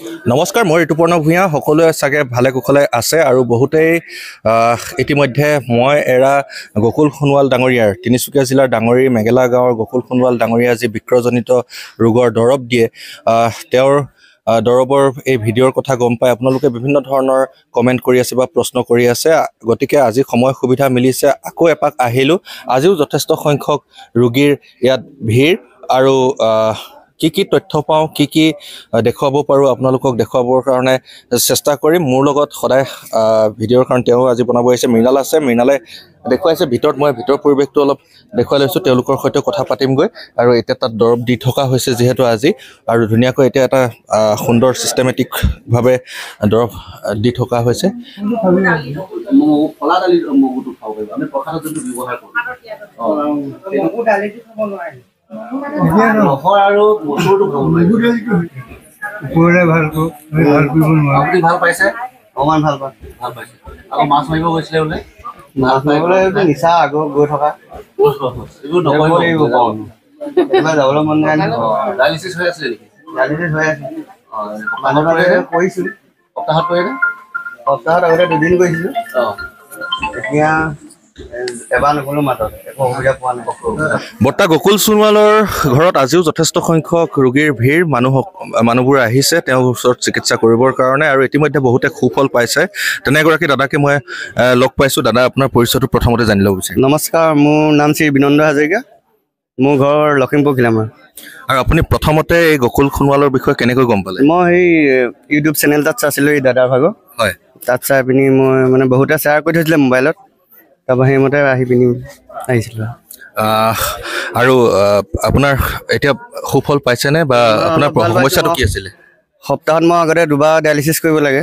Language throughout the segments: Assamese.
নমস্কাৰ, মই ঋতুপৰ্ণ ভূঞা। সকলোৱে চাগে ভালে কুশলে আছে আৰু বহুতেই ইতিমধ্যে মই এৰা গকুল সোণোৱাল ডাঙৰীয়াৰ তিনিচুকীয়া জিলাৰ ডাঙৰী মেঘেলা গাঁৱৰ গকুল সোণোৱাল ডাঙৰীয়া যি বৃক্ৰজনিত ৰোগৰ দৰৱ দিয়ে, তেওঁৰ দৰৱৰ এই ভিডিঅ'ৰ কথা গম পাই আপোনালোকে বিভিন্ন ধৰণৰ কমেণ্ট কৰি আছে বা প্ৰশ্ন কৰি আছে। গতিকে আজি সময় সুবিধা মিলিছে, আকৌ এপাক আহিলোঁ। আজিও যথেষ্ট সংখ্যক ৰোগীৰ ইয়াত ভিৰ আৰু কি তথ্য পাওঁ, কি দেখুৱাব পাৰোঁ আপোনালোকক দেখুৱাবৰ কাৰণে চেষ্টা কৰিম। মোৰ লগত সদায় ভিডিঅ'ৰ কাৰণে তেওঁ আজি বনাব আহিছে, মৃণাল আছে। মৃণালে দেখুৱাইছে ভিতৰত, মই ভিতৰৰ পৰিৱেশটো অলপ দেখুৱাই লৈছোঁ। তেওঁলোকৰ সৈতে কথা পাতিমগৈ। আৰু এতিয়া তাত দৰৱ দি থকা হৈছে যিহেতু আজি, আৰু ধুনীয়াকৈ এতিয়া এটা সুন্দৰ ছিষ্টেমেটিকভাৱে দৰৱ দি থকা হৈছে। আৰু মচুৰটো ভাল পাইছে, অকমান ভাল পাইছে। আকৌ মাছ মাৰিব গৈছিলে বোলে, মাছ মাৰিবলৈ নিচা আগত গৈ থকা এইবোৰ নকৰিব লাগিব। এইবাৰ যাবলৈ মন যায়। ডায়েলিচিছ হৈ আছিলে নেকি? ডায়েলিচিছ হৈ আছে। মাজে কৰিছোঁ। সপ্তাহত কৰে নে? সপ্তাহত আগতে 2 দিন কৰিছিলোঁ। এতিয়া এবাৰ নগ'লো মাত্ৰ, একো অসুবিধা পোৱা নাই। বৰ্তা গকুল সোণোৱালৰ ঘৰত আজিও যথেষ্ট সংখ্যক ৰোগীৰ ভিৰ। মানুহবোৰ আহিছে তেওঁৰ ওচৰত চিকিৎসা কৰিবৰ কাৰণে, আৰু ইতিমধ্যে বহুতে সুফল পাইছে। তেনে এগৰাকী দাদাকে মই লগ পাইছোঁ। দাদা, আপোনাৰ পৰিচয়টো প্ৰথমতে জানি ল'ব বিচাৰিম। নমস্কাৰ, মোৰ নাম শ্ৰী বিনন্দ হাজৰিকা। মোৰ ঘৰ লখিমপুৰ খিলামাৰ। আৰু আপুনি প্ৰথমতে এই গকুল সোণোৱালৰ বিষয়ে কেনেকৈ গম পালে? মই সেই ইউটিউব চেনেল তাত চাইছিলোঁ, এই দাদাৰ ভাগৰ। হয়, তাত চাই পিনি মই মানে বহুতে শ্বেয়াৰ কৰি থৈছিলে মোবাইলত, তাৰপৰা সেইমতে আহি পিনি আহিছিলোঁ। আৰু আপোনাৰ এতিয়া সুফল পাইছেনে, বা আপোনাৰ সমস্যাটো কি আছিলে? সপ্তাহত মই আগতে 2 বাৰ ডায়েলিচিছ কৰিব লাগে।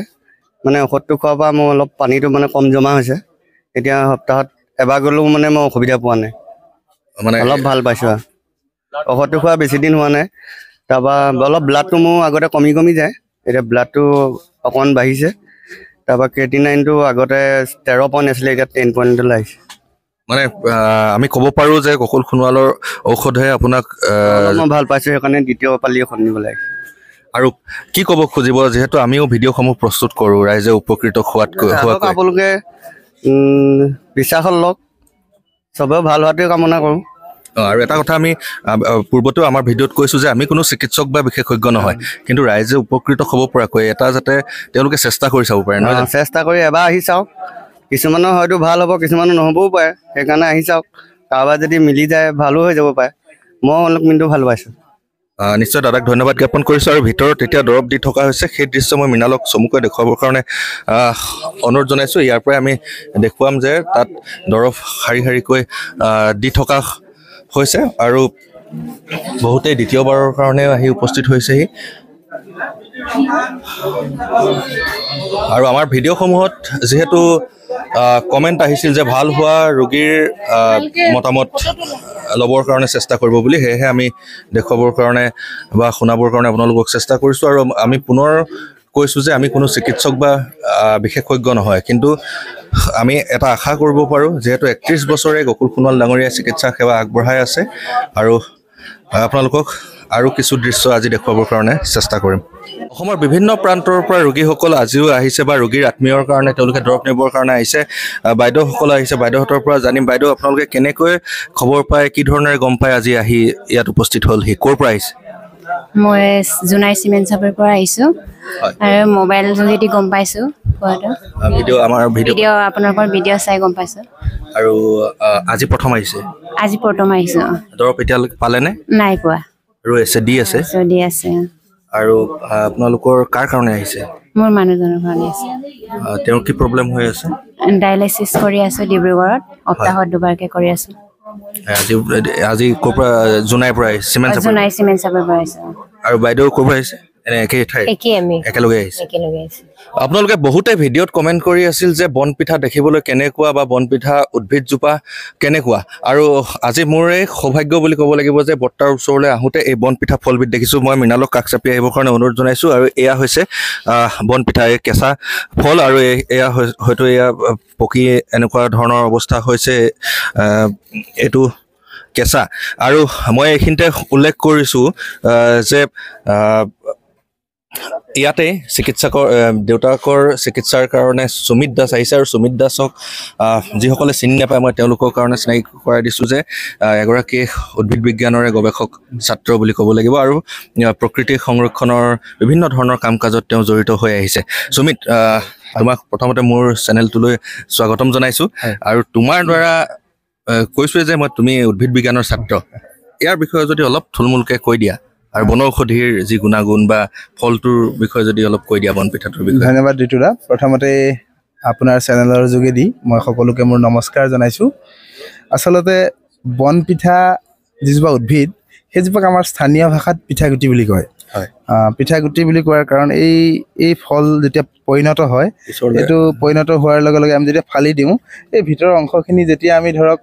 মানে ঔষধটো খোৱাৰ পৰা মোৰ অলপ পানীটো মানে কম জমা হৈছে। এতিয়া সপ্তাহত এবাৰ গ'লেও মানে মই অসুবিধা পোৱা নাই, মানে অলপ ভাল পাইছোঁ। ঔষধটো খোৱা বেছি দিন হোৱা নাই। তাৰপৰা অলপ ব্লাডটো মোৰ আগতে কমি যায়, এতিয়া ব্লাডটো অকণমান বাঢ়িছে। তাৰপৰা ক্ৰিয়েটিনাইনটো আগতে 13 পইণ্ট আছিলে, এতিয়া 10 পইণ্টলৈ আহিছে। মানে আমি ক'ব পাৰোঁ যে গকুল সোণোৱালৰ ঔষধে আপোনাক মই ভাল পাইছোঁ, সেইকাৰণে দ্বিতীয় পালি ঔষধ নিব লাগে। আৰু কি ক'ব খুজিব, যিহেতু আমিও ভিডিঅ'সমূহ প্ৰস্তুত কৰোঁ ৰাইজে উপকৃত হোৱাতকৈ আপোনালোকে বিশ্বাসত লওক, চবেও ভাল হোৱাটোৱে কামনা কৰোঁ। আৰু এটা কথা, আমি পূৰ্বতেও আমাৰ ভিডিঅ'ত কৈছোঁ যে আমি কোনো চিকিৎসক বা বিশেষজ্ঞ নহয়, কিন্তু ৰাইজে উপকৃত হ'ব পৰাকৈ এটা যাতে তেওঁলোকে চেষ্টা কৰি চাব পাৰে, নহয়? চেষ্টা কৰি এবাৰ আহি চাওক। কিছুমানৰ হয়তো ভাল হ'ব, কিছুমানৰ নহ'বও পাৰে। সেইকাৰণে আহি চাওক, কাৰোবাৰ যদি মিলি যায় ভালো হৈ যাব পাৰে। মই অলপ কিন্তু ভাল পাইছোঁ। নিশ্চয় দাদাক ধন্যবাদ জ্ঞাপন কৰিছোঁ। আৰু ভিতৰত এতিয়া দৰৱ দি থকা হৈছে, সেই দৃশ্য মই মৃণালক চমুকৈ দেখুৱাবৰ কাৰণে অনুৰোধ জনাইছোঁ। ইয়াৰ পৰাই আমি দেখুৱাম যে তাত দৰৱ শাৰী শাৰীকৈ দি থকা হৈছে, আৰু বহুতেই দ্বিতীয়বাৰৰ কাৰণেও আহি উপস্থিত হৈছেহি। আৰু আমাৰ ভিডিঅ'সমূহত যিহেতু কমেণ্ট আহিছিল যে ভাল হোৱা ৰোগীৰ মতামত ল'বৰ কাৰণে চেষ্টা কৰিব বুলি, সেয়েহে আমি দেখুৱাবৰ কাৰণে বা শুনাবৰ কাৰণে আপোনালোকক চেষ্টা কৰিছোঁ। আৰু আমি পুনৰ কৈছোঁ যে আমি কোনো চিকিৎসক বা বিশেষজ্ঞ নহয়, কিন্তু আমি এটা আশা কৰিব পাৰোঁ, যিহেতু 31 বছৰে গকুল সোণোৱাল ডাঙৰীয়াই চিকিৎসা সেৱা আগবঢ়াই আছে। আৰু আপোনালোকক আৰু কিছু দৃশ্য আজি দেখুৱাবৰ কাৰণে চেষ্টা কৰিম। অসমৰ বিভিন্ন প্ৰান্তৰ পৰা ৰোগীসকল আজিও আহিছে, বা ৰোগীৰ আত্মীয়ৰ কাৰণে তেওঁলোকে দৰৱ নিবৰ কাৰণে আহিছে। বাইদেউসকল আহিছে, বাইদেউহঁতৰ পৰা জানিম। বাইদেউ, আপোনালোকে কেনেকৈ খবৰ পায়, কি ধৰণেৰে গম পায় আজি আহি ইয়াত উপস্থিত হ'লহি? ক'ৰ পৰা আহিছে? মই জোনাই চিমেণ্ট চাপৰ পৰা আহিছোঁ, আৰু মোবাইল যোগেদি গম পাইছোঁ। ভিডিঅ' আপোনালোকৰ ভিডিঅ' চাই গম পাইছোঁ। আৰু আজি প্ৰথম আহিছে? আজি প্ৰথম আহিছোঁ। দৰৱ এতিয়ালৈকে পালেনে? নাই পোৱা। ৰৈ আছে, দি আছে? দি আছে। আৰু আপোনালোকৰ কাৰ কাৰণে আহিছে? মোৰ মানুহজনৰ কাৰণে আছে। তেওঁৰ কি প্ৰব্লেম হৈ আছে? ডায়েলিচিছ কৰি আছোঁ ডিব্ৰুগড়ত, সপ্তাহত 2 বাৰকৈ কৰি আছোঁ। আজি ক'ৰ পৰা? জোনাইৰ পৰা আহিছে? জোনাই চিমেণ্ট চাপৰ পৰা আহিছোঁ। আৰু বাইদেউ ক'ৰ পৰা আহিছে? একেলগে আহিছে। আপোনালোকে বহুতে ভিডিঅ'ত কমেণ্ট কৰি আছিল যে বনপিঠা দেখিবলৈ কেনেকুৱা, বা বনপিঠা উদ্ভিদজোপা কেনেকুৱা। আৰু আজি মোৰ এই সৌভাগ্য বুলি ক'ব লাগিব যে বৰ্তাৰ ওচৰলৈ আহোঁতে এই বনপিঠা ফলবিধ দেখিছোঁ। মই মৃণালক কাষ চাপি আহিবৰ কাৰণে অনুৰোধ জনাইছোঁ। আৰু এয়া হৈছে বনপিঠা, এই কেঁচা ফল, আৰু এয়া হয়তো এয়া পকি এনেকুৱা ধৰণৰ অৱস্থা হৈছে। এইটো কেঁচা। আৰু মই এইখিনিতে উল্লেখ কৰিছোঁ যে ইয়াতে চিকিৎসকৰ দেউতাকৰ চিকিৎসাৰ কাৰণে সুমিত দাস আহিছে আৰু সুমিত দাসক যিসকলে চিনি নাপায় মই তেওঁলোকৰ কাৰণে চিনাকি কৰাই দিছোঁ যে এগৰাকী উদ্ভিদ বিজ্ঞানৰে গৱেষক ছাত্ৰ বুলি ক'ব লাগিব আৰু প্ৰকৃতি সংৰক্ষণৰ বিভিন্ন ধৰণৰ কাম কাজত তেওঁ জড়িত হৈ আহিছে সুমিত তোমাক প্ৰথমতে মোৰ চেনেলটোলৈ স্বাগতম জনাইছোঁ আৰু তোমাৰ দ্বাৰা কৈছোঁৱে যে তুমি উদ্ভিদ বিজ্ঞানৰ ছাত্ৰ ইয়াৰ বিষয়ে যদি অলপ থুলমূলকৈ কৈ দিয়া আৰু বনৌষধিৰ যি গুণাগুণ বা ফলটোৰ বিষয়ে যদি অলপ কৈ দিয়া বনপিঠাটোৰ বিষয়ে ধন্যবাদ ঋতুদা প্ৰথমতে আপোনাৰ চেনেলৰ যোগেদি মই সকলোকে মোৰ নমস্কাৰ জনাইছোঁ আচলতে বনপিঠা যিজোপা উদ্ভিদ সেইজোপাক আমাৰ স্থানীয় ভাষাত পিঠাগুটি বুলি কয় পিঠাগুটি বুলি কোৱাৰ কাৰণ এই ফল যেতিয়া পৰিণত হয় এইটো পৰিণত হোৱাৰ লগে লগে আমি যেতিয়া ফালি দিওঁ এই ভিতৰৰ অংশখিনি যেতিয়া আমি ধৰক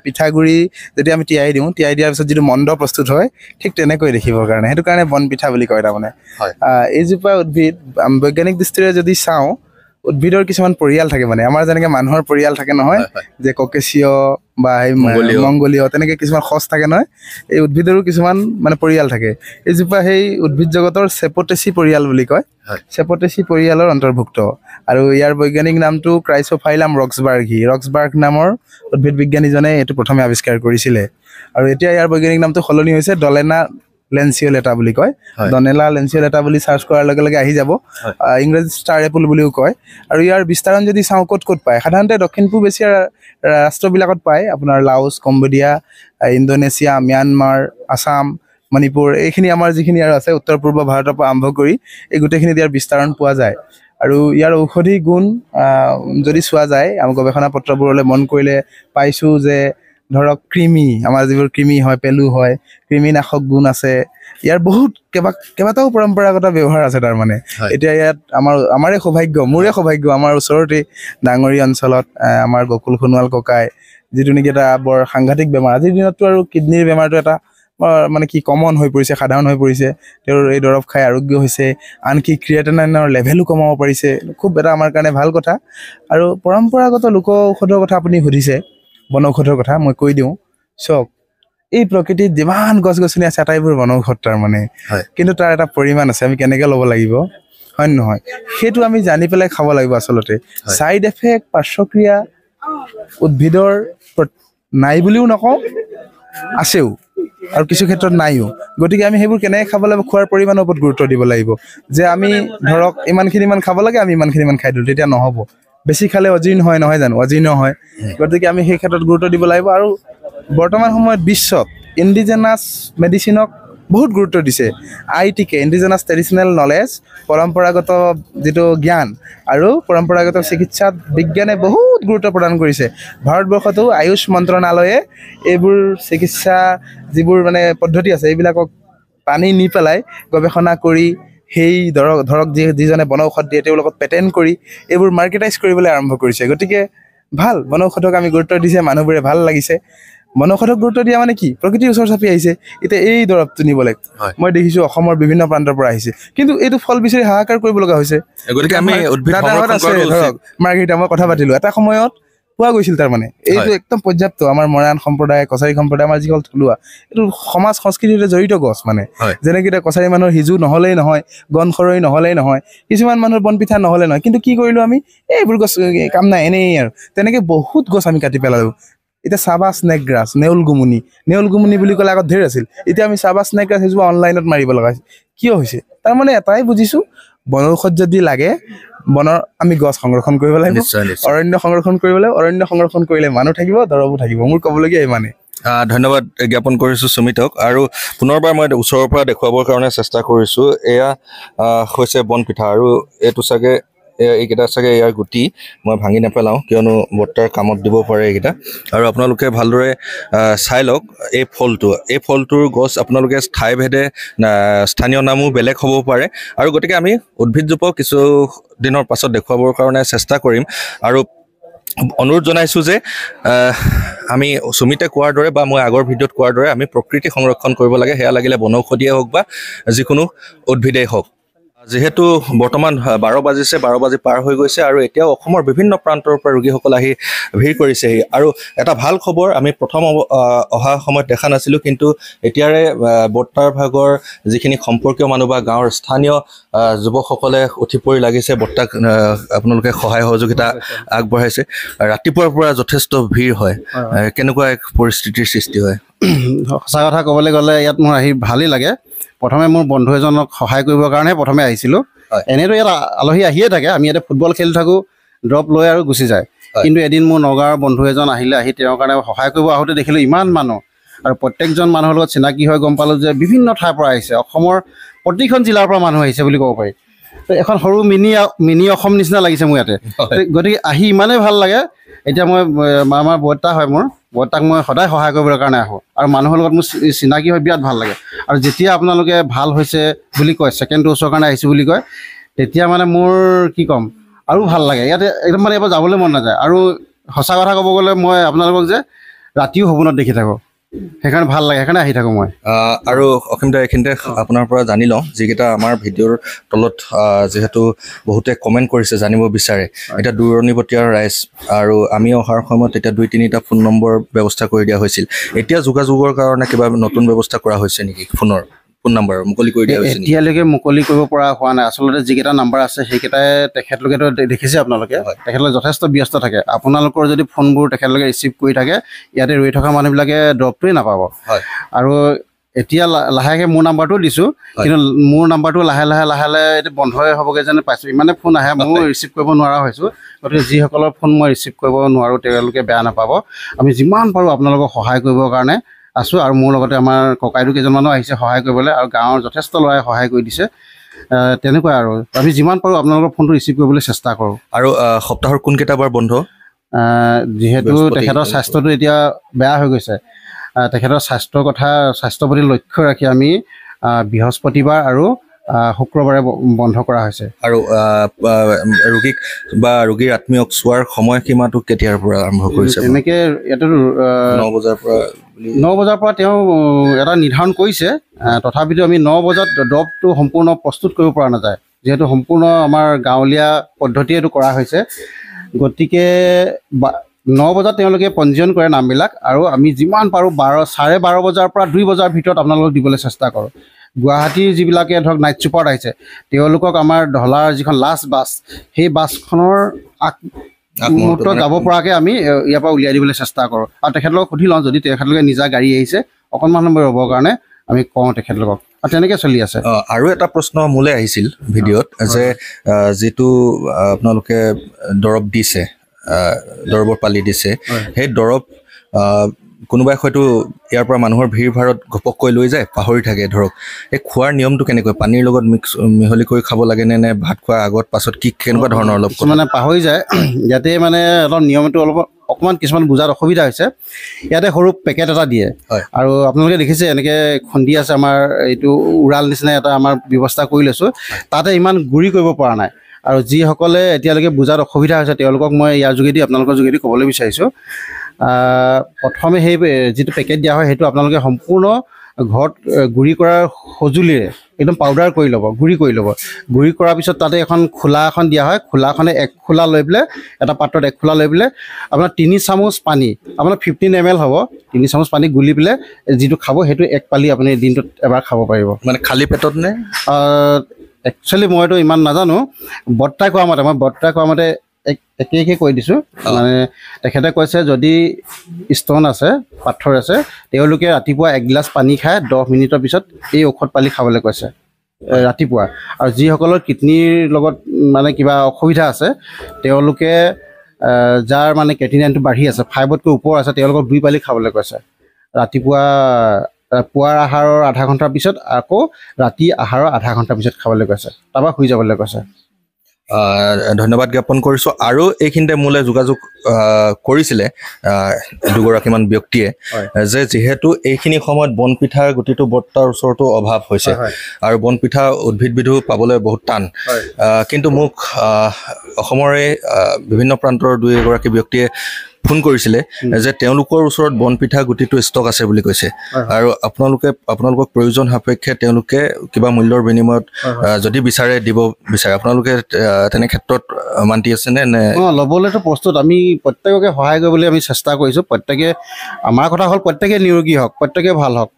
পিঠাগুড়ি যেতিয়া আমি তিয়াই দিয়াৰ পিছত যিটো মণ্ড প্ৰস্তুত হয় ঠিক তেনেকৈ দেখিবৰ কাৰণে সেইটো কাৰণে বনপিঠা বুলি কয় তাৰমানে এইজোপা উদ্ভিদ বৈজ্ঞানিক দৃষ্টিৰে যদি চাওঁ উদ্ভিদৰ কিছুমান পৰিয়াল থাকে মানে আমাৰ যেনেকৈ মানুহৰ পৰিয়াল থাকে নহয় যে ককেচিয় বা মংগলীয় তেনেকৈ কিছুমান সঁচ থাকে নহয় এই উদ্ভিদৰো কিছুমান মানে পৰিয়াল থাকে এইজোপা সেই উদ্ভিদ জগতৰ চেপটেচি পৰিয়াল বুলি কয় চেপটেচি পৰিয়ালৰ অন্তৰ্ভুক্ত আৰু ইয়াৰ বৈজ্ঞানিক নামটো ক্ৰাইচোফাইলাম ৰক্সবাৰ্গ নামৰ উদ্ভিদ বিজ্ঞানীজনে এইটো প্ৰথমে আৱিষ্কাৰ কৰিছিলে আৰু এতিয়া ইয়াৰ বৈজ্ঞানিক নামটো সলনি হৈছে ডলেনা লেঞ্চিঅলেটা বুলি কয় ডনেলা লেঞ্চিঅলেটা বুলি চাৰ্চ কৰাৰ লগে লগে আহি যাব ইংৰাজীত ষ্টাৰ এপল বুলিও কয় আৰু ইয়াৰ বিস্তাৰণ যদি চাওঁ ক'ত পায় সাধাৰণতে দক্ষিণ পূব এছিয়াৰ ৰাষ্ট্ৰবিলাকত পায় আপোনাৰ Laos Cambodia Indonesia Myanmar Assam Manipur এইখিনি আমাৰ যিখিনি আৰু আছে উত্তৰ পূৰ্ব ভাৰতৰ পৰা আৰম্ভ কৰি এই গোটেইখিনিত ইয়াৰ বিস্তাৰণ পোৱা যায় আৰু ইয়াৰ ঔষধি গুণ যদি চোৱা যায় আমাৰ গৱেষণা পত্ৰবোৰলৈ মন কৰিলে পাইছোঁ যে ধৰক কৃমি আমাৰ যিবোৰ কৃমি হয় পেলু হয় কৃমিনাশক গুণ আছে ইয়াৰ বহুত কেইবাটাও পৰম্পৰাগত ব্যৱহাৰ আছে তাৰমানে এতিয়া ইয়াত আমাৰে সৌভাগ্য মোৰে সৌভাগ্য আমাৰ ওচৰতে ডাঙৰি অঞ্চলত আমাৰ গকুল সোণোৱাল ককাই যিটো নেকি এটা বৰ সাংঘাতিক বেমাৰ আজিৰ দিনততো আৰু কিডনীৰ বেমাৰটো এটা মানে কি কমন হৈ পৰিছে সাধাৰণ হৈ পৰিছে তেওঁৰ এই দৰৱ খাই আৰোগ্য হৈছে আনকি ক্ৰিয়েটিনিনৰ লেভেলো কমাব পাৰিছে খুব এটা আমাৰ কাৰণে ভাল কথা আৰু পৰম্পৰাগত লোক ঔষধৰ কথা আপুনি সুধিছে বনৌষধৰ কথা মই কৈ দিওঁ চাওক এই প্ৰকৃতিত যিমান গছ গছনি আছে আটাইবোৰ বনৌষধ তাৰমানে কিন্তু তাৰ এটা পৰিমাণ আছে আমি কেনেকৈ ল'ব লাগিব হয় নহয় সেইটো আমি জানি পেলাই খাব লাগিব আচলতে ছাইড এফেক্ট পাৰ্শ্বক্ৰিয়া উদ্ভিদৰ নাই বুলিও নকওঁ আছেও আৰু কিছু ক্ষেত্ৰত নাইও গতিকে আমি সেইবোৰ কেনেকৈ খাব লাগিব খোৱাৰ পৰিমাণৰ ওপৰত গুৰুত্ব দিব লাগিব যে আমি ধৰক ইমান খাব লাগে আমি ইমান খাই দিওঁ তেতিয়া নহ'ব বেছি খালে অজীৰ্ণ হয় নহয় জানো অজীৰ্ণ হয় গতিকে আমি সেই ক্ষেত্ৰত গুৰুত্ব দিব লাগিব আৰু বৰ্তমান সময়ত বিশ্বত ইণ্ডিজেনাছ মেডিচিনক বহুত গুৰুত্ব দিছে ITK ইণ্ডিজেনাছ ট্ৰেডিশ্যনেল নলেজ পৰম্পৰাগত যিটো জ্ঞান আৰু পৰম্পৰাগত চিকিৎসাত বিজ্ঞানে বহুত গুৰুত্ব প্ৰদান কৰিছে ভাৰতবৰ্ষতো আয়ুষ মন্ত্ৰণালয়ে এইবোৰ চিকিৎসা যিবোৰ মানে পদ্ধতি আছে এইবিলাকক পানী নি পেলাই গৱেষণা কৰি সেই ধৰক যিজনে বনৌষধ দিয়ে তেওঁলোকক পেটেণ্ট কৰি এইবোৰ মাৰ্কেটাইজ কৰিবলৈ আৰম্ভ কৰিছে গতিকে ভাল বনৌষধক আমি গুৰুত্ব দিছে মানুহবোৰে ভাল লাগিছে বনৌষধক গুৰুত্ব দিয়া মানে কি প্ৰকৃতিৰ ওচৰ চাপি আহিছে এতিয়া এই দৰৱটো নিবলৈ মই দেখিছোঁ অসমৰ বিভিন্ন প্ৰান্তৰ পৰা আহিছে কিন্তু এইটো ফল বিচাৰি হাহাকাৰ কৰিব লগা হৈছে গতিকে আমি ধৰক মাৰ্কেট মই কথা পাতিলোঁ এটা সময়ত পোৱা গৈছিল তাৰমানে এইটো একদম পৰ্যাপ্ত আমাৰ মৰাণ সম্প্ৰদায় কছাৰী সম্প্ৰদায় আমাৰ যিসকল থলুৱা এইটো সমাজ সংস্কৃতিৰে জড়িত গছ মানে যেনেকৈ এতিয়া কছাৰী মানুহৰ সিজু নহ'লেই নহয় গণ খৰৈ নহ'লেই নহয় কিছুমান মানুহৰ বনপিঠা নহ'লে নহয় কিন্তু কি কৰিলোঁ আমি এইবোৰ গছ কাম নাই এনেই আৰু তেনেকৈ বহুত গছ আমি কাটি পেলালোঁ এতিয়া চাবা স্নেক গ্ৰাছ নেউল গুমনি বুলি ক'লে আগত ধেৰ আছিল এতিয়া আমি চাবা স্নেক গ্ৰাছ সেইজোপা অনলাইনত মাৰিব লগা হৈছে কিয় হৈছে তাৰমানে এটাই বুজিছোঁ বনৌষধ যদি লাগে বনৰ আমি গছ সংৰক্ষণ কৰিব লাগিব অৰণ্য সংৰক্ষণ কৰিব লাগিব অৰণ্য সংৰক্ষণ কৰিলে মানুহ থাকিব দৰৱো থাকিব মোৰ ক'বলগীয়া ইমানেই ধন্যবাদ জ্ঞাপন কৰিছোঁ সুমিতক আৰু পুনৰবাৰ মই ওচৰৰ পৰা দেখুৱাবৰ কাৰণে চেষ্টা কৰিছোঁ এয়া হৈছে বনপিঠা আৰু এইটো চাগে এইকেইটা চাগে ইয়াৰ গুটি মই ভাঙি নেপেলাওঁ কিয়নো বৰ্তাৰ কামত দিব পাৰে এইকেইটা আৰু আপোনালোকে ভালদৰে চাই লওক এই ফলটোৰ গছ আপোনালোকে ঠাইভেদে স্থানীয় নামো বেলেগ হ'ব পাৰে আৰু গতিকে আমি উদ্ভিদজোপাও কিছু দিনৰ পাছত দেখুৱাবৰ কাৰণে চেষ্টা কৰিম আৰু অনুৰোধ জনাইছোঁ যে আমি সুমিতে কোৱাৰ দৰে বা মই আগৰ ভিডিঅ'ত কোৱাৰ দৰে আমি প্ৰকৃতি সংৰক্ষণ কৰিব লাগে সেয়া লাগিলে বনৌষধিয়ে হওক বা যিকোনো উদ্ভিদেই হওক যিহেতু বৰ্তমান 12 বাজিছে 12 বাজি পাৰ হৈ গৈছে আৰু এতিয়াও অসমৰ বিভিন্ন প্ৰান্তৰ পৰা ৰোগীসকল আহি ভিৰ কৰিছেহি আৰু এটা ভাল খবৰ আমি প্ৰথম অহা সময়ত দেখা নাছিলোঁ কিন্তু এতিয়াৰে বৰ্তাৰ ভাগৰ যিখিনি সম্পৰ্কীয় মানুহ বা গাঁৱৰ স্থানীয় যুৱকসকলে উঠি পৰি লাগিছে বৰ্তাক আপোনালোকে সহায় সহযোগিতা আগবঢ়াইছে ৰাতিপুৱাৰ পৰা যথেষ্ট ভিৰ হয় কেনেকুৱা এক পৰিস্থিতিৰ সৃষ্টি হয় সঁচা কথা ক'বলৈ গ'লে ইয়াত মোৰ আহি ভালেই লাগে প্ৰথমে মোৰ বন্ধু এজনক সহায় কৰিবৰ কাৰণে প্ৰথমে আহিছিলোঁ এনেতো ইয়াত আলহী আহিয়ে থাকে আমি ইয়াতে ফুটবল খেলি থাকোঁ ড্ৰপ লৈ আৰু গুচি যায় কিন্তু এদিন মোৰ নগাঁৱৰ বন্ধু এজন আহিলে আহি তেওঁৰ কাৰণে সহায় কৰিব আহোঁতে দেখিলোঁ ইমান মানুহ আৰু প্ৰত্যেকজন মানুহৰ লগত চিনাকি হৈ গম পালোঁ যে বিভিন্ন ঠাইৰ পৰা আহিছে অসমৰ প্ৰতিখন জিলাৰ পৰা মানুহ আহিছে বুলি ক'ব পাৰি এখন সৰু মিনি অসম নিচিনা লাগিছে মোৰ ইয়াতে গতিকে আহি ইমানেই ভাল লাগে এতিয়া মই আমাৰ বৰ্তা হয় মোৰ বৰ্তাক মই সদায় সহায় কৰিবৰ কাৰণে আহোঁ আৰু মানুহৰ লগত মোৰ চিনাকি হৈ বিৰাট ভাল লাগে আৰু যেতিয়া আপোনালোকে ভাল হৈছে বুলি কয় ছেকেণ্ড ড'জৰ কাৰণে আহিছোঁ বুলি কয় তেতিয়া মানে মোৰ কি ক'ম আৰু ভাল লাগে ইয়াতে একদম মানে এবাৰ যাবলৈ মন নাযায় আৰু সঁচা কথা ক'ব গ'লে মই আপোনালোকক যে ৰাতিও সপোনত দেখি থাকোঁ সেইকাৰণে ভাল লাগে সেইকাৰণে আহি থাকোঁ মই আৰু অসীম দা এইখিনিতে আপোনাৰ পৰা জানি লওঁ যিকেইটা আমাৰ ভিডিঅ'ৰ তলত যিহেতু বহুতে কমেণ্ট কৰিছে জানিব বিচাৰে এতিয়া দূৰণিবতীয়া ৰাইজ আৰু আমি অহাৰ সময়ত এতিয়া 2-3টা ফোন নম্বৰ ব্যৱস্থা কৰি দিয়া হৈছিল এতিয়া যোগাযোগৰ কাৰণে কিবা নতুন ব্যৱস্থা কৰা হৈছে নেকি ফোন নম্বৰ মুকলি কৰি দিয়া হৈছে এতিয়ালৈকে মুকলি কৰিব পৰা হোৱা নাই আচলতে যিকেইটা নাম্বাৰ আছে সেইকেইটাই তেখেতলোকেতো দেখিছে আপোনালোকে তেখেতলোকে যথেষ্ট ব্যস্ত থাকে আপোনালোকৰ যদি ফোনবোৰ তেখেতলোকে ৰিচিভ কৰি থাকে ইয়াতে ৰৈ থকা মানুহবিলাকে ড্ৰপটোৱে নাপাব আৰু এতিয়া লাহেকৈ মোৰ নাম্বাৰটো দিছোঁ কিন্তু মোৰ নাম্বাৰটো লাহে লাহে এইটো বন্ধই হ'বগৈ যেন পাইছোঁ ইমানে ফোন আহে মই ৰিচিভ কৰিব নোৱাৰা হৈছোঁ গতিকে যিসকলৰ ফোন মই ৰিচিভ কৰিব নোৱাৰোঁ তেওঁলোকে বেয়া নাপাব আমি যিমান পাৰোঁ আপোনালোকক সহায় কৰিবৰ কাৰণে আছোঁ আৰু মোৰ লগতে আমাৰ ককাইদেউ কেইজনমানো আহিছে সহায় কৰিবলৈ আৰু গাঁৱৰ যথেষ্ট ল'ৰাই সহায় কৰি দিছে তেনেকুৱা আৰু আমি যিমান পাৰোঁ আপোনালোকৰ ফোনটো ৰিচিভ কৰিবলৈ চেষ্টা কৰোঁ আৰু সপ্তাহৰ কোনকেইটা বাৰ বন্ধ যিহেতু তেখেতৰ স্বাস্থ্যটো এতিয়া বেয়া হৈ গৈছে তেখেতৰ স্বাস্থ্যৰ প্ৰতি লক্ষ্য ৰাখি আমি বৃহস্পতিবাৰ আৰু শুক্ৰবাৰে বন্ধ কৰা হৈছে আৰু ৰোগীক বা ৰোগীৰ আত্মীয়ক চোৱাৰ সময়সীমাটো কেতিয়াৰ পৰা আৰম্ভ কৰিছে এনেকৈ ইয়াতে 9 বজাৰ পৰা তেওঁ এটা নিৰ্ধাৰণ কৰিছে তথাপিতো আমি 9 বজাত ড্ৰপটো সম্পূৰ্ণ প্ৰস্তুত কৰিব পৰা নাযায় যিহেতু সম্পূৰ্ণ আমাৰ গাঁৱলীয়া পদ্ধতিয়ে এইটো কৰা হৈছে গতিকে 9 বজাত তেওঁলোকে পঞ্জীয়ন কৰে নামবিলাক আৰু আমি যিমান পাৰোঁ 12:30 বজাৰ পৰা 2 বজাৰ ভিতৰত আপোনালোকক দিবলৈ চেষ্টা কৰোঁ গুৱাহাটীৰ যিবিলাকে ধৰক নাইট ছুপাৰত আহিছে তেওঁলোকক আমাৰ ঢলাৰ যিখন লাষ্ট বাছ সেই বাছখনৰ আগমুহূৰ্তত যাব পৰাকৈ আমি ইয়াৰ পৰা উলিয়াই দিবলৈ চেষ্টা কৰোঁ আৰু তেখেতলোকক সুধি লওঁ যদি তেখেতলোকে নিজা গাড়ী আহিছে অকণমান সময় ৰ'বৰ কাৰণে আমি কওঁ তেখেতলোকক আৰু তেনেকৈ চলি আছে আৰু এটা প্ৰশ্ন মোলৈ আহিছিল ভিডিঅ'ত যে যিটো আপোনালোকে দৰৱ দিছে দৰৱৰ পালি দিছে সেই দৰৱ কোনোবাই হয়তো ইয়াৰ পৰা মানুহৰ ভিৰ ভাৰত ঘপককৈ লৈ যায় পাহৰি থাকে ধৰক এই খোৱাৰ নিয়মটো কেনেকৈ পানীৰ লগত মিহলি কৰি খাব লাগেনে নে ভাত খোৱাৰ আগত পাছত কেনেকুৱা ধৰণৰ অলপ মানে পাহৰি যায় ইয়াতে মানে অলপ নিয়মটো অকণমান কিছুমান বুজাত অসুবিধা হৈছে ইয়াতে সৰু পেকেট এটা দিয়ে আৰু আপোনালোকে দেখিছে এনেকৈ খুন্দি আছে আমাৰ এইটো উৰাল নিচিনা এটা আমাৰ ব্যৱস্থা কৰি লৈছোঁ তাতে ইমান গুড়ি কৰিব পৰা নাই আৰু যিসকলে এতিয়ালৈকে বুজাত অসুবিধা হৈছে তেওঁলোকক মই ইয়াৰ যোগেদি আপোনালোকৰ যোগেদি ক'বলৈ বিচাৰিছোঁ প্ৰথমে সেই যিটো পেকেট দিয়া হয় সেইটো আপোনালোকে সম্পূৰ্ণ ঘৰত গুড়ি কৰাৰ সঁজুলিৰে একদম পাউডাৰ কৰি ল'ব গুড়ি কৰাৰ পিছত তাতে খোলা এখন দিয়া হয় খোলাখনে 1 খোলা লৈ পেলাই এটা পাত্ৰত 1 খোলা লৈ পেলাই আপোনাৰ 3 চামুচ পানী আপোনাৰ 15 ml হ'ব 3 চামুচ পানী গুলি পেলাই যিটো খাব সেইটো 1 পালি আপুনি দিনটোত এবাৰ খাব পাৰিব মানে খালী পেটত নে একচুৱেলি মইতো ইমান নাজানো বৰ্তাই কোৱা মতে একে কৈ দিছোঁ মানে তেখেতে কৈছে যদি ষ্ট'ন আছে পাথৰ আছে তেওঁলোকে ৰাতিপুৱা 1 গিলাচ পানী খাই 10 মিনিটৰ পিছত এই ঔষধ পালি খাবলৈ কৈছে ৰাতিপুৱা আৰু যিসকলৰ কিডনীৰ লগত মানে কিবা অসুবিধা আছে তেওঁলোকে যাৰ মানে ক্ৰিয়েটিনিনটো বাঢ়ি আছে 5তকৈ ওপৰ আছে তেওঁলোকক 2 পালি খাবলৈ কৈছে ৰাতিপুৱা পুৱাৰ আহাৰৰ আধা ঘণ্টাৰ পিছত আকৌ ৰাতি আহাৰৰ আধা ঘণ্টাৰ পিছত খাবলৈ কৈছে তাৰপৰা শুই যাবলৈ কৈছে ধন্যবাদ জ্ঞাপন কৰিছোঁ আৰু এইখিনিতে মোলৈ যোগাযোগ কৰিছিলে দুগৰাকীমান ব্যক্তিয়ে যে যিহেতু এইখিনি সময়ত বনপিঠাৰ গুটিটো বৰ্তাৰ ওচৰতো অভাৱ হৈছে আৰু বনপিঠা উদ্ভিদবিধো পাবলৈ বহুত টান কিন্তু মোক অসমৰে বিভিন্ন প্ৰান্তৰ 2 এগৰাকী ব্যক্তিয়ে ফোন কৰিছিলে যে তেওঁলোকৰ ওচৰত বনপিঠা গুটিটো ষ্টক আছে বুলি কৈছে আৰু আপোনালোকক প্ৰয়োজন সাপেক্ষে তেওঁলোকে কিবা মূল্যৰ বিনিময়ত যদি বিচাৰে দিব বিচাৰে আপোনালোকে তেনে ক্ষেত্ৰত মান্তি আছে নে ল'বলৈতো প্ৰস্তুত আমি প্ৰত্যেককে সহায় কৰিবলৈ আমি চেষ্টা কৰিছোঁ প্ৰত্যেকে আমাৰ কথা হ'ল প্ৰত্যেকে নিৰোগী হওক প্ৰত্যেকে ভাল হওক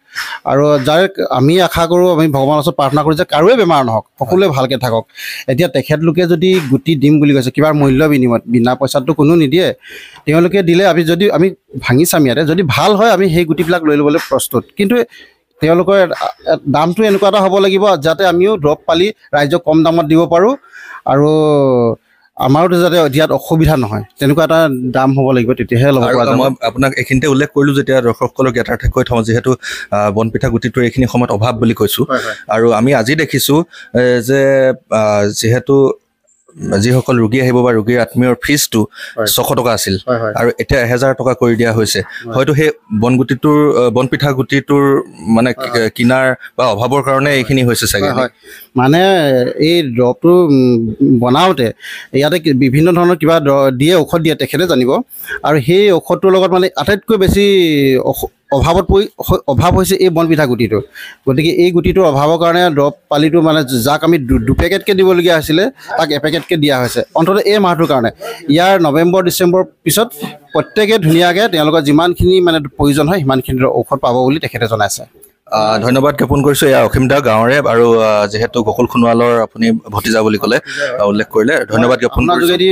আৰু যাৰ আমি আশা কৰোঁ আমি ভগৱানৰ ওচৰত প্ৰাৰ্থনা কৰোঁ যে কাৰোৱে বেমাৰ নহওক সকলোৱে ভালকৈ থাকক এতিয়া তেখেতলোকে যদি গুটি দিম বুলি কৈছে কিবা মূল্য বিনিময়ত বিনা পইচাততো কোনো নিদিয়ে তেওঁলোকে দিলে আমি ভাঙি চাম ইয়াতে যদি ভাল হয় আমি সেই গুটিবিলাক লৈ ল'বলৈ প্ৰস্তুত কিন্তু তেওঁলোকৰ দামটো এনেকুৱা এটা হ'ব লাগিব যাতে আমিও দৰৱ পালি ৰাইজক কম দামত দিব পাৰোঁ আৰু আমাৰোতো যাতে ইয়াত অসুবিধা নহয় তেনেকুৱা এটা দাম হ'ব লাগিব তেতিয়াহে ল'ব পৰা যাব। মই আপোনাক এইখিনিতে উল্লেখ কৰিলোঁ যেতিয়া দৰ্শকসকলক যথাৰ্থ কৈ থওঁ যিহেতু বনপিঠা গুটিটোৰ এইখিনি সময়ত অভাৱ বুলি কৈছোঁ আৰু আমি আজি দেখিছোঁ যে যিহেতু যিসকল ৰোগী আহিব বা ৰোগীৰ আত্মীয়ৰ ফিজটো 600 টকা আছিল আৰু এতিয়া 1000 টকা কৰি দিয়া হৈছে হয়তো সেই বনপিঠা গুটিটোৰ মানে কিনাৰ বা অভাৱৰ কাৰণে এইখিনি হৈছে চাগে মানে এই দৰৱটো বনাওঁতে ইয়াতে বিভিন্ন ধৰণৰ কিবা দিয়ে ঔষধ দিয়ে তেখেতে জানিব আৰু সেই ঔষধটোৰ লগত মানে আটাইতকৈ বেছি অভাৱ হৈছে এই বনপিঠা গুটিটো গতিকে এই গুটিটোৰ অভাৱৰ কাৰণে দৰৱ পালিটো মানে যাক আমি 2 পেকেটকৈ দিবলগীয়া হৈছিলে তাক এপেকেটকৈ দিয়া হৈছে অন্ততঃ এই মাহটোৰ কাৰণে ইয়াৰ নৱেম্বৰ ডিচেম্বৰ পিছত প্ৰত্যেকে ধুনীয়াকৈ তেওঁলোকৰ যিমানখিনি মানে প্ৰয়োজন হয় সিমানখিনি ঔষধ পাব বুলি তেখেতে জনাইছে। ধন্যবাদ জ্ঞাপন কৰিছোঁ এয়া অসীমদা গাঁৱৰে আৰু যিহেতু গকুল সোণোৱালৰ আপুনি ভতিজা বুলি ক'লে উল্লেখ কৰিলে ধন্যবাদ জ্ঞাপন যোগেদি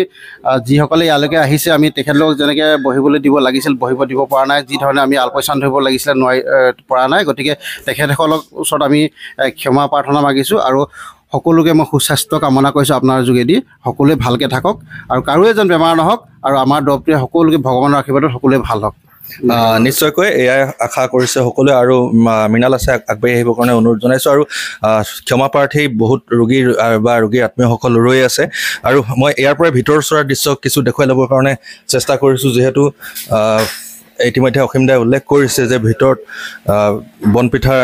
যিসকলে ইয়ালৈকে আহিছে আমি তেখেতলোকক যেনেকৈ বহিবলৈ দিব লাগিছিল বহিব দিব পৰা নাই যি ধৰণে আমি আলপৈচান ধৰিব লাগিছিলে পৰা নাই গতিকে তেখেতসকলৰ ওচৰত আমি ক্ষমা প্ৰাৰ্থনা মাগিছোঁ আৰু সকলোকে মই সুস্বাস্থ্য কামনা কৰিছোঁ আপোনাৰ যোগেদি সকলোৱে ভালকৈ থাকক আৰু কাৰোৱে যেন বেমাৰ নহওক আৰু আমাৰ দৰৱটোৱে সকলোকে ভগৱানৰ আশীৰ্বাদত সকলোৱে ভাল হওক। নিশ্চয়কৈ এয়াই আশা কৰিছে সকলোৱে আৰু মৃণাল আছে আগবাঢ়ি আহিবৰ কাৰণে অনুৰোধ জনাইছোঁ আৰু ক্ষমা প্ৰাৰ্থী বহুত ৰোগীৰ বা ৰোগীৰ আত্মীয়সকল ৰৈ আছে আৰু মই ইয়াৰ পৰাই ভিতৰ চৰাৰ দৃশ্য কিছু দেখুৱাই ল'বৰ কাৰণে চেষ্টা কৰিছোঁ যিহেতু ইতিমধ্যে অসীমদাই উল্লেখ কৰিছে যে ভিতৰত বনপিঠাৰ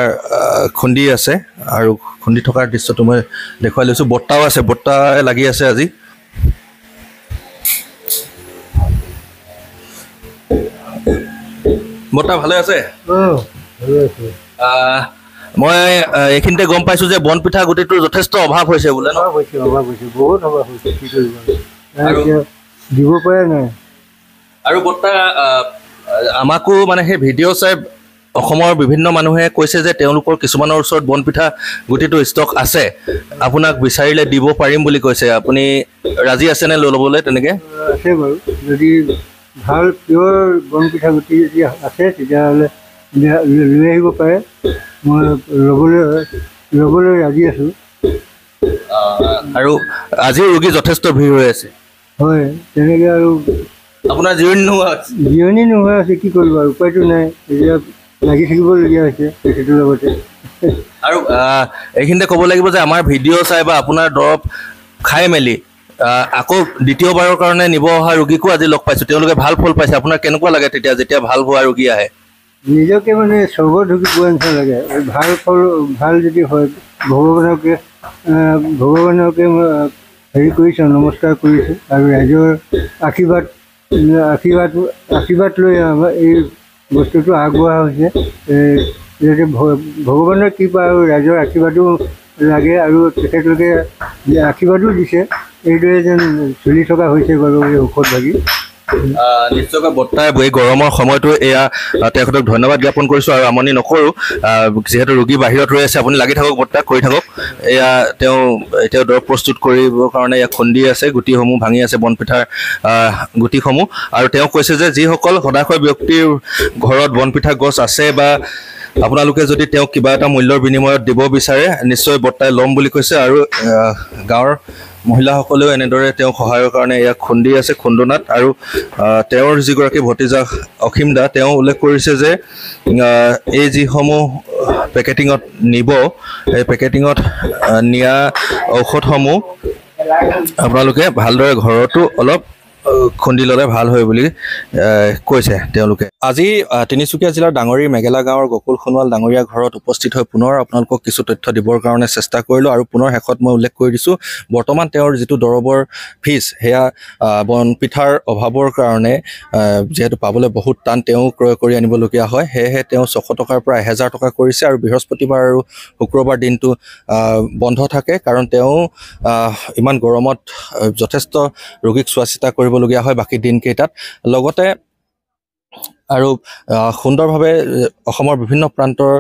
খুন্দি আছে আৰু খুন্দি থকাৰ দৃশ্যটো মই দেখুৱাই লৈছোঁ বৰ্তাও আছে বৰ্তাই লাগি আছে আজি বৰ্তা ভালে আছে মই এইখিনিতে গম পাইছোঁ যে বনপিঠা গুটিটোৰ যথেষ্ট অভাৱ হৈছে বোলে ন বহুত অভাৱ হৈছে কি কৰিব দিব পৰা নাই আৰু বৰ্তা আমাকো মানে সেই ভিডিঅ' চাই অসমৰ বিভিন্ন মানুহে কৈছে যে তেওঁলোকৰ কিছুমানৰ ওচৰত বনপিঠা গুটিটো ষ্টক আছে আপোনাক বিচাৰিলে দিব পাৰিম বুলি কৈছে আপুনি ৰাজি আছেনে লৈ ল'বলৈ তেনেকৈ আছে বাৰু যদি ভাল পিয়'ৰ বনপিঠা গুটি যদি আছে তেতিয়াহ'লে লৈ আহিব পাৰে মই ল'বলৈ ৰাজি আছোঁ আৰু আজিও ৰোগী যথেষ্ট ভিৰ হৈ আছে হয় তেনেকৈ আৰু আপোনাৰ জিৰণি নোহোৱা আছে কি কৰিব আৰু উপায়টো নাই এতিয়া লাগি থাকিবলগীয়া হৈছে তেখেতৰ লগতে আৰু এইখিনিতে ক'ব লাগিব যে আমাৰ ভিডিঅ' চাই বা আপোনাৰ দৰৱ খাই মেলি আকৌ দ্বিতীয়বাৰৰ কাৰণে নিব অহা ৰোগীকো আজি লগ পাইছোঁ তেওঁলোকে ভাল ফল পাইছে আপোনাৰ কেনেকুৱা লাগে তেতিয়া যেতিয়া ভাল হোৱা ৰোগী আহে নিজকে মানে স্বৰ্গত ঢুকি পোৱা নিচিনা লাগে ভাল ফল ভাল যদি হয় ভগৱানকে হেৰি কৰিছোঁ নমস্কাৰ কৰিছোঁ আৰু ৰাইজৰ আশীৰ্বাদ লৈ আমাৰ এই বস্তুটো আগবঢ়া হৈছে যাতে ভগৱানৰ কৃপা আৰু ৰাইজৰ আশীৰ্বাদো লাগে আৰু তেখেতলোকে আশীৰ্বাদো দিছে এইদৰে যেন চলি থকা হৈছে বাৰু এই ঔষধ ভাগি নিশ্চয়কৈ বৰ্তাই এই গৰমৰ সময়তো এয়া তেখেতক ধন্যবাদ জ্ঞাপন কৰিছোঁ আৰু আমনি নকৰোঁ যিহেতু ৰোগী বাহিৰত ৰৈ আছে আপুনি লাগি থাকক বৰ্তা কৰি থাকক এয়া তেওঁ এতিয়া দৰৱ প্ৰস্তুত কৰিবৰ কাৰণে এয়া খুন্দি আছে গুটিসমূহ ভাঙি আছে বনপিঠাৰ গুটিসমূহ আৰু তেওঁ কৈছে যে যিসকল সদাশয় ব্যক্তিৰ ঘৰত বনপিঠা গছ আছে বা আপোনালোকে যদি তেওঁক কিবা এটা মূল্যৰ বিনিময়ত দিব বিচাৰে নিশ্চয় বৰ্তাই ল'ম বুলি কৈছে আৰু গাঁৱৰ মহিলাসকলেও এনেদৰে তেওঁক সহায়ৰ কাৰণে ইয়াক খুন্দি আছে খুন্দনাত আৰু তেওঁৰ যিগৰাকী ভতিজা অসীম দা তেওঁ উল্লেখ কৰিছে যে এই যিসমূহ পেকেটিঙত নিব এই পেকেটিঙত নিয়া ঔষধসমূহ আপোনালোকে ভালদৰে ঘৰতো অলপ খুন্দি ল'লে ভাল হয় বুলি কৈছে তেওঁলোকে। আজি তিনিচুকীয়া জিলাৰ ডাঙৰি মেগেলা গাঁৱৰ গকুল সোণোৱাল ডাঙৰীয়া ঘৰত উপস্থিত হৈ পুনৰ আপোনালোকক কিছু তথ্য দিবৰ কাৰণে চেষ্টা কৰিলোঁ আৰু পুনৰ শেষত মই উল্লেখ কৰি দিছোঁ বৰ্তমান তেওঁৰ যিটো দৰৱৰ ফিজ সেয়া বনপিঠাৰ অভাৱৰ কাৰণে যিহেতু পাবলৈ বহুত টান তেওঁ ক্ৰয় কৰি আনিবলগীয়া হয়, সেয়েহে তেওঁ 600 টকাৰ পৰা 1000 টকা কৰিছে আৰু বৃহস্পতিবাৰ আৰু শুক্ৰবাৰ দিনটো বন্ধ থাকে কাৰণ তেওঁ ইমান গৰমত যথেষ্ট ৰোগীক চোৱা চিতা কৰিবলগীয়া হয় বাকী দিনকেইটাত। লগতে আৰু সুন্দৰভাৱে অসমৰ বিভিন্ন প্ৰান্তৰ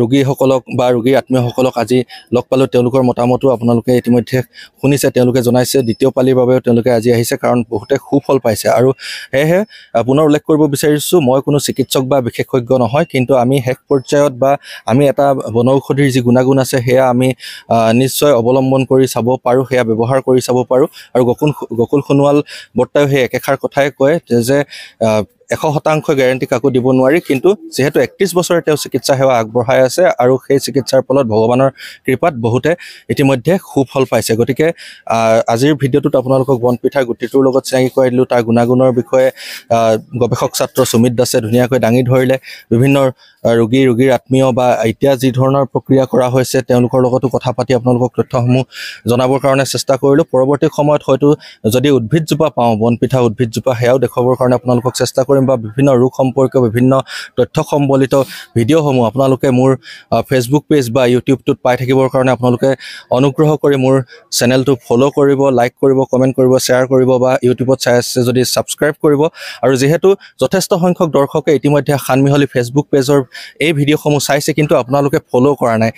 ৰোগীসকলক বা ৰোগীৰ আত্মীয়সকলক আজি লগ পালোঁ। তেওঁলোকৰ মতামতো আপোনালোকে ইতিমধ্যে শুনিছে। তেওঁলোকে জনাইছে দ্বিতীয় পালিৰ বাবেও তেওঁলোকে আজি আহিছে কাৰণ বহুতে সুফল পাইছে। আৰু সেয়েহে পুনৰ উল্লেখ কৰিব বিচাৰিছোঁ মই কোনো চিকিৎসক বা বিশেষজ্ঞ নহয়, কিন্তু আমি শেষ পৰ্যায়ত বা আমি এটা বনৌষধিৰ যি গুণাগুণ আছে সেয়া আমি নিশ্চয় অৱলম্বন কৰি চাব পাৰোঁ, সেয়া ব্যৱহাৰ কৰি চাব পাৰোঁ। আৰু গকুল সোণোৱাল বৰ্তাইও সেই একেষাৰ কথাই কয় যে 100% গেৰেণ্টি কাকো দিব নোৱাৰি, কিন্তু যিহেতু 31 বছৰে তেওঁ চিকিৎসা সেৱা আগবঢ়াই আছে আৰু সেই চিকিৎসাৰ ফলত ভগৱানৰ কৃপাত বহুতে ইতিমধ্যে সুফল পাইছে। গতিকে আজিৰ ভিডিঅ'টোত আপোনালোকক বনপিঠাৰ গুটিটোৰ লগত চিনাকি কৰাই দিলোঁ। তাৰ গুণাগুণৰ বিষয়ে গৱেষক ছাত্ৰ সুমিত দাসে ধুনীয়াকৈ দাঙি ধৰিলে। বিভিন্ন ৰোগীৰ আত্মীয় বা এতিয়া যি ধৰণৰ প্ৰক্ৰিয়া কৰা হৈছে তেওঁলোকৰ লগতো কথা পাতি আপোনালোকক তথ্যসমূহ জনাবৰ কাৰণে চেষ্টা কৰিলোঁ। পৰৱৰ্তী সময়ত হয়তো যদি উদ্ভিদজোপা পাওঁ, বনপিঠা উদ্ভিদজোপা, সেয়াও দেখুৱাবৰ কাৰণে আপোনালোকক চেষ্টা কৰিম বা বিভিন্ন ৰোগ সম্পৰ্কীয় বিভিন্ন তথ্য সম্বলিত ভিডিঅ'সমূহ আপোনালোকে মোৰ ফেচবুক পেজ বা ইউটিউবটোত পাই থাকিবৰ কাৰণে আপোনালোকে অনুগ্ৰহ কৰি মোৰ চেনেলটো ফ'ল' কৰিব, লাইক কৰিব, কমেণ্ট কৰিব, শ্বেয়াৰ কৰিব বা ইউটিউবত চাই আছে যদি ছাবস্ক্ৰাইব কৰিব। আৰু যিহেতু যথেষ্ট সংখ্যক দৰ্শকে ইতিমধ্যে খানমিহলি ফেচবুক পেজৰ এই ভিডিঅ'সমূহ চাইছে কিন্তু আপোনালোকে ফ'ল' কৰা নাই,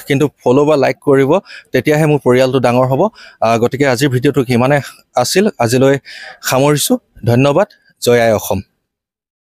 কিন্তু ফ'ল' বা লাইক কৰিব, তেতিয়াহে মোৰ পৰিয়ালটো ডাঙৰ হ'ব। গতিকে আজিৰ ভিডিঅ'টো সিমানে আছিল। আজিলৈ সামৰিছোঁ। ধন্যবাদ। জয় আই অসম।